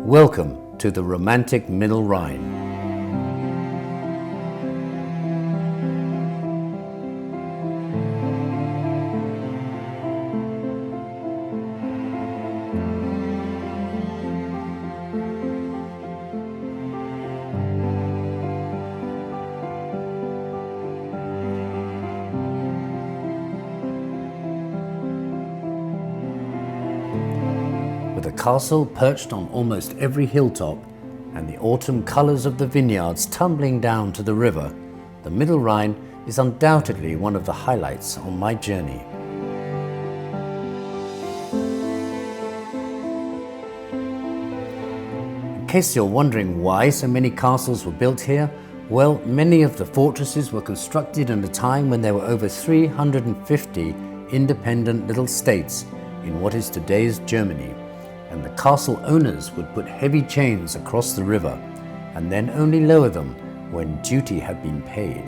Welcome to the romantic Middle Rhine. With a castle perched on almost every hilltop and the autumn colours of the vineyards tumbling down to the river, the Middle Rhine is undoubtedly one of the highlights on my journey. In case you're wondering why so many castles were built here, well, many of the fortresses were constructed in a time when there were over 350 independent little states in what is today's Germany. And the castle owners would put heavy chains across the river and then only lower them when duty had been paid.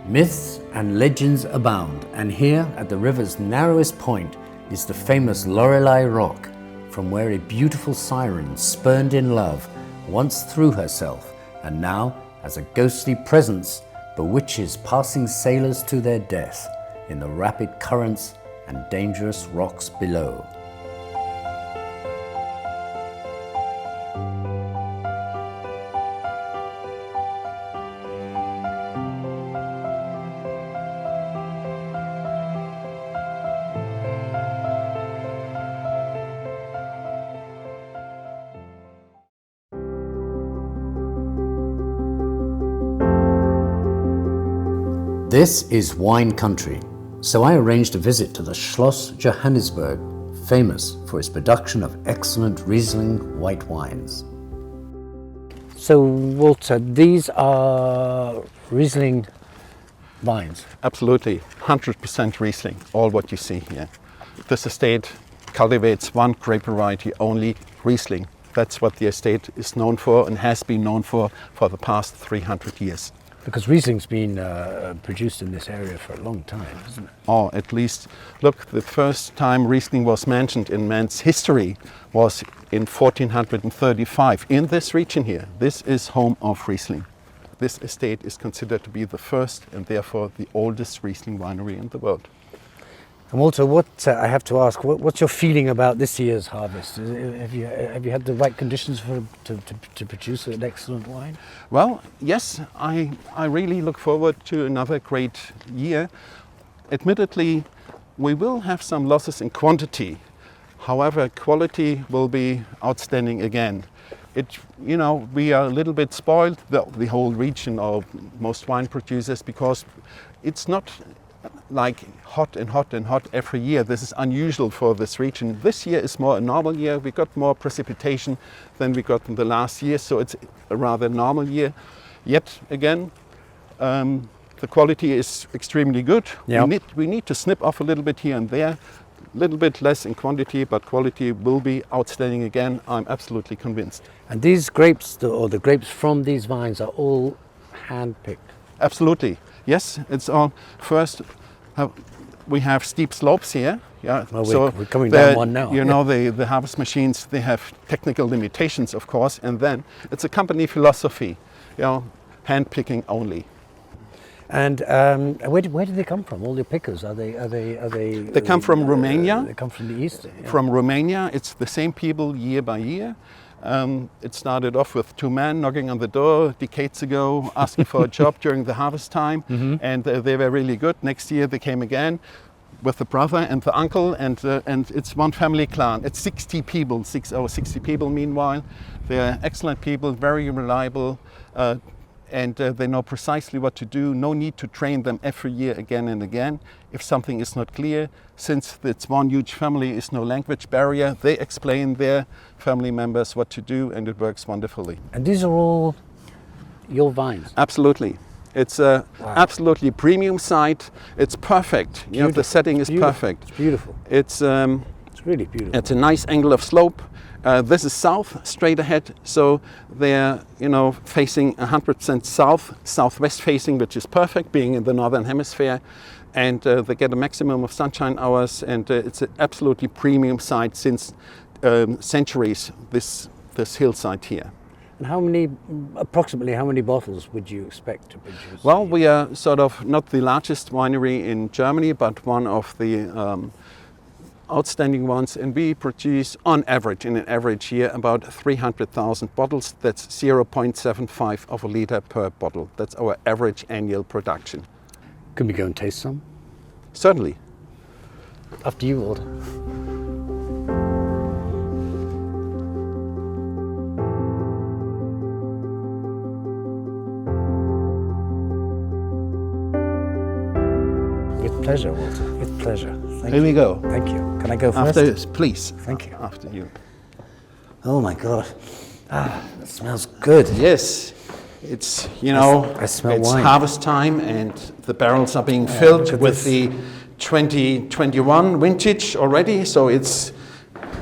Myths and legends abound, and here at the river's narrowest point is the famous Laureli rock, from where a beautiful siren spurned in love once threw herself and now, as a ghostly presence, bewitches passing sailors to their death in the rapid currents and dangerous rocks below. This is wine country, so I arranged a visit to the Schloss Johannisberg, famous for its production of excellent Riesling white wines. So Walter, these are Riesling vines? Absolutely, 100% Riesling, all what you see here. This estate cultivates one grape variety only, Riesling. That's what the estate is known for and has been known for the past 300 years. Because Riesling's been produced in this area for a long time, isn't it? Or at least, look, the first time Riesling was mentioned in man's history was in 1435 in this region here. This is home of Riesling. This estate is considered to be the first and therefore the oldest Riesling winery in the world. And Walter, what I have to ask, what's your feeling about this year's harvest? Have you had the right conditions to produce an excellent wine? Well, yes, I really look forward to another great year. Admittedly, we will have some losses in quantity. However, quality will be outstanding again. We are a little bit spoiled, the whole region of most wine producers, because it's not like hot and hot and hot every year. This is unusual for this region. This year is more a normal year. We got more precipitation than we got in the last year, so it's a rather normal year. Yet again, the quality is extremely good. Yep. We need to snip off a little bit here and there, a little bit less in quantity, but quality will be outstanding again. I'm absolutely convinced. And these grapes, or the grapes from these vines, are all hand-picked? Absolutely. Yes, it's all first. We have steep slopes here. Yeah, well, we're coming down one now. The harvest machines, they have technical limitations, of course, and then it's a company philosophy. Hand picking only. And where do they come from? All the pickers? Are they? They come from Romania. They come from the east. Yeah. From Romania, it's the same people year by year. It started off with two men knocking on the door decades ago, asking for a job during the harvest time, and they were really good. Next year they came again with the brother and the uncle, and it's one family clan. It's 60 people, 60 people meanwhile. They're excellent people, very reliable, and they know precisely what to do. No need to train them every year again and again. If something is not clear, since it's one huge family, is no language barrier, they explain their family members what to do, and it works wonderfully. And these are all your vines? Absolutely. It's a absolutely premium site. It's perfect. The setting is perfect. It's beautiful. It's really beautiful. It's a nice angle of slope. This is south, straight ahead, so they're facing 100% south, southwest facing, which is perfect, being in the northern hemisphere, and they get a maximum of sunshine hours, and it's an absolutely premium site since centuries. This hillside here. And approximately how many bottles would you expect to produce? Well, we are sort of not the largest winery in Germany, but one of the outstanding ones, and we produce on average, in an average year, about 300,000 bottles. That's 0.75 of a liter per bottle. That's our average annual production. Can we go and taste some? Certainly. After you, Lord. With pleasure, Walter. With pleasure. Thank Here you. we go. Thank you. Can I go first? After, please. Thank you. After you. Oh my God. That smells good. Yes. It's, I smell it's wine. harvest time, and the barrels are being filled with the 2021 vintage already, so it's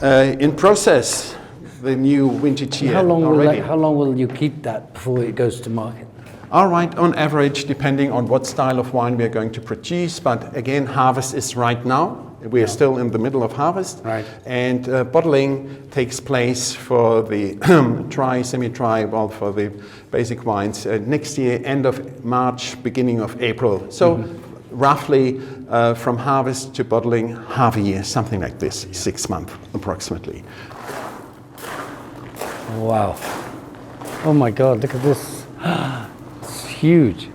in process, the new vintage year How long already. how long will you keep that before it goes to market? All right, on average, depending on what style of wine we are going to produce, but again, harvest is right now. We are still in the middle of harvest, Right. and bottling takes place for the dry, semi-dry, for the basic wines next year, end of March, beginning of April. So roughly from harvest to bottling, half a year, something like this, 6 months approximately. Wow. Oh my God, look at this. It's huge.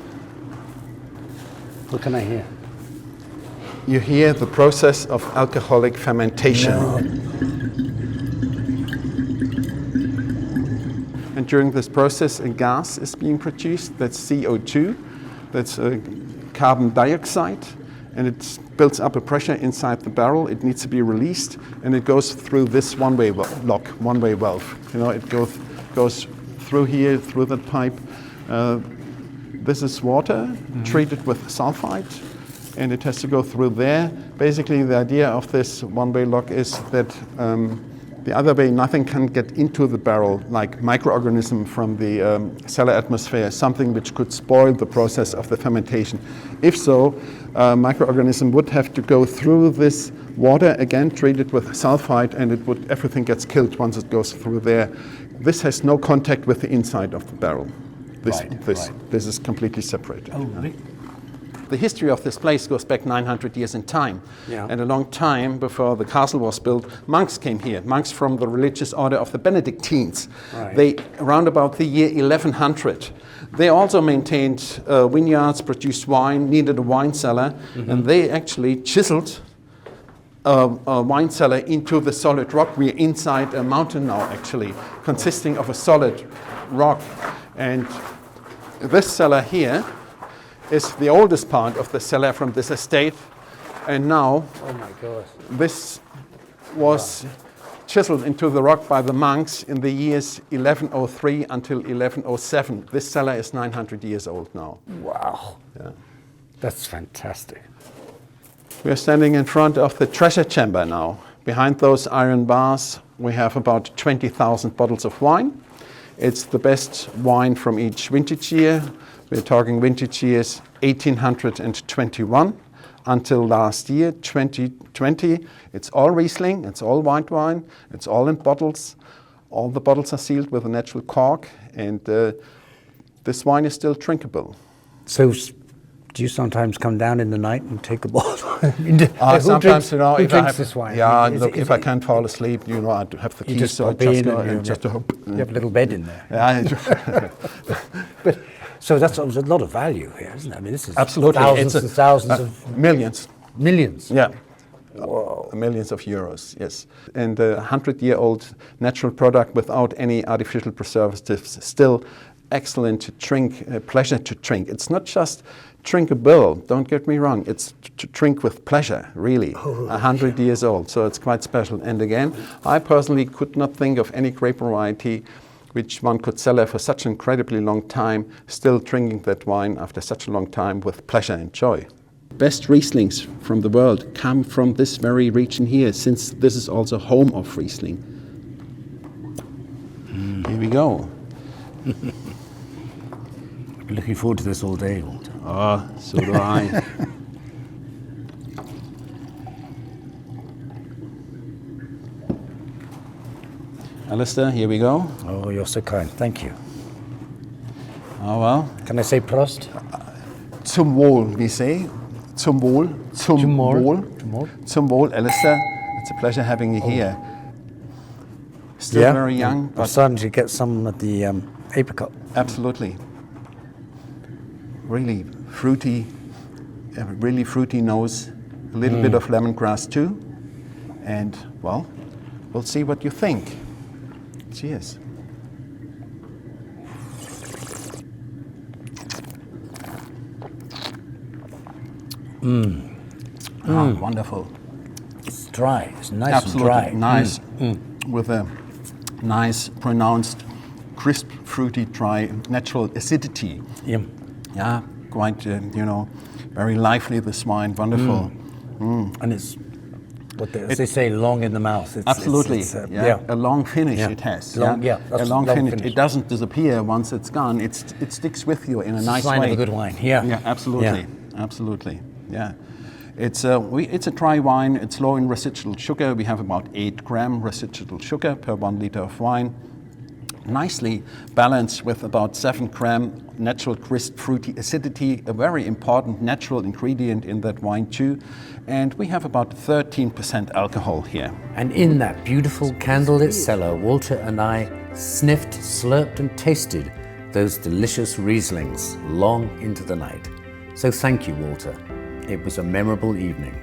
What can I hear? You hear the process of alcoholic fermentation. And during this process, a gas is being produced. That's CO2. That's carbon dioxide. And it builds up a pressure inside the barrel. It needs to be released. And it goes through this one-way lock, one-way valve. It goes through here, through that pipe. This is water treated with sulfide, and it has to go through there. Basically, the idea of this one-way lock is that the other way, nothing can get into the barrel, like microorganism from the cellar atmosphere, something which could spoil the process of the fermentation. If so, microorganism would have to go through this water, again treated with sulfide, and everything gets killed once it goes through there. This has no contact with the inside of the barrel. This is completely separated. Oh, really? The history of this place goes back 900 years in time. Yeah. And a long time before the castle was built, monks came here, monks from the religious order of the Benedictines. Right. They, around about the year 1100, they also maintained vineyards, produced wine, needed a wine cellar, and they actually chiseled a wine cellar into the solid rock. We're inside a mountain now, actually, consisting of a solid rock. And this cellar here is the oldest part of the cellar from this estate. And now, Oh my God. this was chiseled into the rock by the monks in the years 1103 until 1107. This cellar is 900 years old now. Wow. Yeah. That's fantastic. We are standing in front of the treasure chamber now. Behind those iron bars, we have about 20,000 bottles of wine. It's the best wine from each vintage year. We're talking vintage years 1821 until last year, 2020. It's all Riesling, it's all white wine, it's all in bottles. All the bottles are sealed with a natural cork, and this wine is still drinkable. So, do you sometimes come down in the night and take a bottle? Sometimes, who if drinks I have, this wine? Yeah, Is look, it- if I can't fall asleep, I have the You keys, just so I pop just in go and and just you have a little bed in there. Yeah. But so there's a lot of value here, isn't it? I mean, this is Absolutely. thousands It's and thousands of millions. millions. Yeah. Whoa. Millions of euros, yes. And a 100-year-old natural product without any artificial preservatives, still excellent to drink, pleasure to drink. It's not just drinkable, don't get me wrong, it's to drink with pleasure, really. 100 years old, so it's quite special. And again, I personally could not think of any grape variety which one could cellar for such an incredibly long time, still drinking that wine after such a long time with pleasure and joy. Best Rieslings from the world come from this very region here, since this is also home of Riesling. Here we go. Looking forward to this all day, Walter. Oh, so do I. Alastair, here we go. Oh, you're so kind. Thank you. Oh well. Can I say Prost? Zum Wohl, we say. Zum Wohl. Zum Wohl. Zum Wohl, Alastair. It's a pleasure having you here. Still very young, I'm but starting to get some of the apricot. absolutely. Really fruity, a really fruity nose. A little bit of lemongrass too. And, well, we'll see what you think. Cheers. Wonderful. It's dry. It's nice Absolutely and dry. nice. With a nice, pronounced, crisp, fruity, dry, natural acidity. Yeah. Yeah, quite, very lively, this wine. Wonderful. And it's, as they say, long in the mouth. It's, Absolutely. It's, A long finish Yeah. it has. Long- yeah, a that's long long finish. finish. It doesn't disappear once it's gone. It sticks with you in a nice sign way. of a good wine. Yeah. Yeah, absolutely. Absolutely. Yeah. It's a dry wine. It's low in residual sugar. We have about 8 gram residual sugar per 1 liter of wine. Nicely balanced with about 7 gram natural crisp fruity acidity, a very important natural ingredient in that wine too. And we have about 13% alcohol here. And in that beautiful candlelit cellar, Walter and I sniffed, slurped and tasted those delicious Rieslings long into the night. So thank you, Walter. It was a memorable evening.